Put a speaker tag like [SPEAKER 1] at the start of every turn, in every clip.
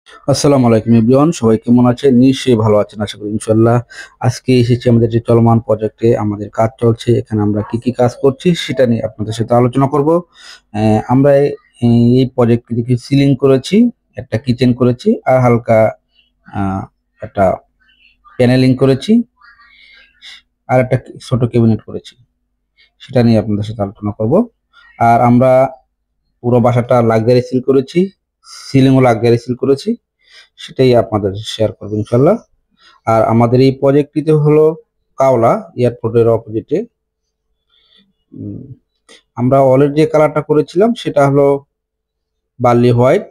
[SPEAKER 1] আসসালামু আলাইকুম এভরিওয়ান, সবাই কেমন আছেন? নিশ্চয়ই ভালো আছেন আশা করি ইনশাআল্লাহ। আজকে এসেছি আমাদের যে চলমান প্রজেক্টে আমাদের কাজ চলছে, এখানে আমরা কি কি কাজ করছি সেটা নিয়ে আপনাদের সাথে আলোচনা করব। আমরা এই প্রজেক্টে দেখি সিলিং করেছি, একটা কিচেন করেছি আর হালকা আহ, একটা প্যানেলিং করেছি আর একটা ছোট ক্যাবিনেট করেছি, সেটা নিয়ে আপনাদের সাথে আলোচনা করব। আর আমরা পুরো বাসাটা লাক্সারি সিল করেছি, সিলিংও লাক্সারি সিল করেছি, সেটাই আপনাদের শেয়ার করবো ইনশাল্লাহ। আর আমাদের এই প্রজেক্টটিতে হলো কাওলা এয়ারপোর্টের অপোজিটে। আমরা অলরেডি যে কালারটা করেছিলাম সেটা হলো বার্লি হোয়াইট।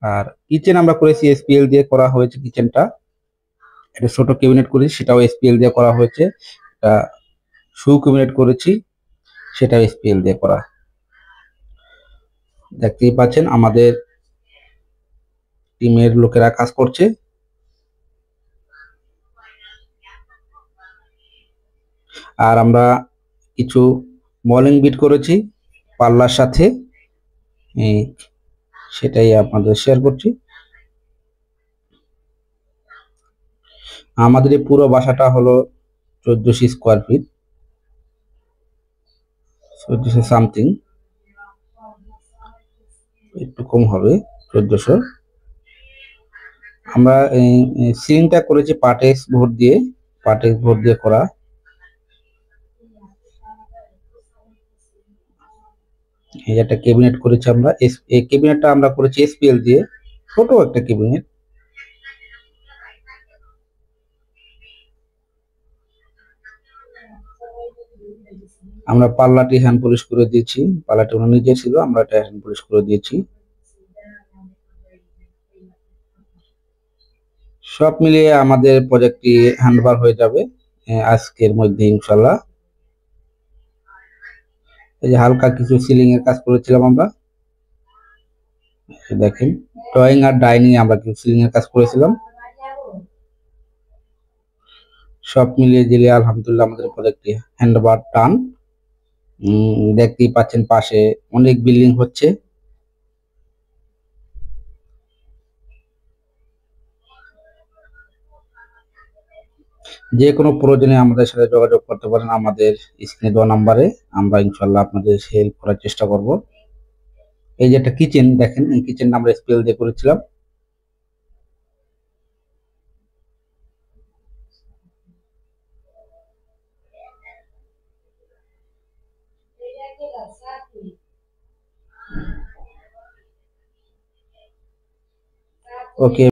[SPEAKER 1] আর কিচেন আমরা করেছি এসপিএল দিয়ে করা হয়েছে কিচেনটা। একটা ছোট ক্যাবিনেট করেছি, সেটাও এসপিএল দিয়ে করা হয়েছে। একটা শু ক্যাবিনেট করেছি, সেটাও এসপিএল দিয়ে করা। দেখতেই পাচ্ছেন আমাদের টিমের লোকেরা কাজ করছে। আর আমরা কিছু মলিং বিট করেছি পাল্লার সাথে, এই সেটাই আপনাদের শেয়ার করছি। আমাদের এই পুরো বাসাটা হলো 1400 স্কোয়ার ফিট, 1400 সামথিং, একটু কম হবে, 1400। আমরা সিলিংটা করেছি পাটেক্স বোর্ড দিয়ে, পাটেক্স বোর্ড দিয়ে করা। এই একটা ক্যাবিনেট করেছি আমরা, এই ক্যাবিনেটটা আমরা করেছি এসপিএল দিয়ে, ছোট একটা ক্যাবিনেট। আমরা পাল্লাটি হ্যান্ড পলিশ করে দিয়েছি, পাল্লাটি ওনার নিজে ছিল, আমরা এটা হ্যান্ড পলিশ করে দিয়েছি। সব মিলিয়ে আমাদের প্রজেক্টটি হ্যান্ডওভার হয়ে যাবে আজকের মধ্যে ইনশাল্লাহ। এই যে হালকা কিছু সিলিং এর কাজ করেছিলাম আমরা, দেখেন ড্রয়িং আর ডাইনিং আমরা কিছু সিলিং এর কাজ করেছিলাম। সব মিলিয়ে দিলে আলহামদুলিল্লাহ আমাদের প্রজেক্টটি হ্যান্ডওভার ডান। দেখতেই পাচ্ছেন পাশে অনেক বিল্ডিং হচ্ছে। যে কোনো প্রয়োজনে আমাদের সাথে যোগাযোগ করতে পারেন আমাদের স্ক্রিনে দেওয়া নাম্বারে। আমরা ইনশাল্লাহ আপনাদের হেল্প করার চেষ্টা করব। এই যে একটা কিচেন দেখেন, এই কিচেনটা আমরা স্পেল দিয়ে করেছিলাম। ওকে।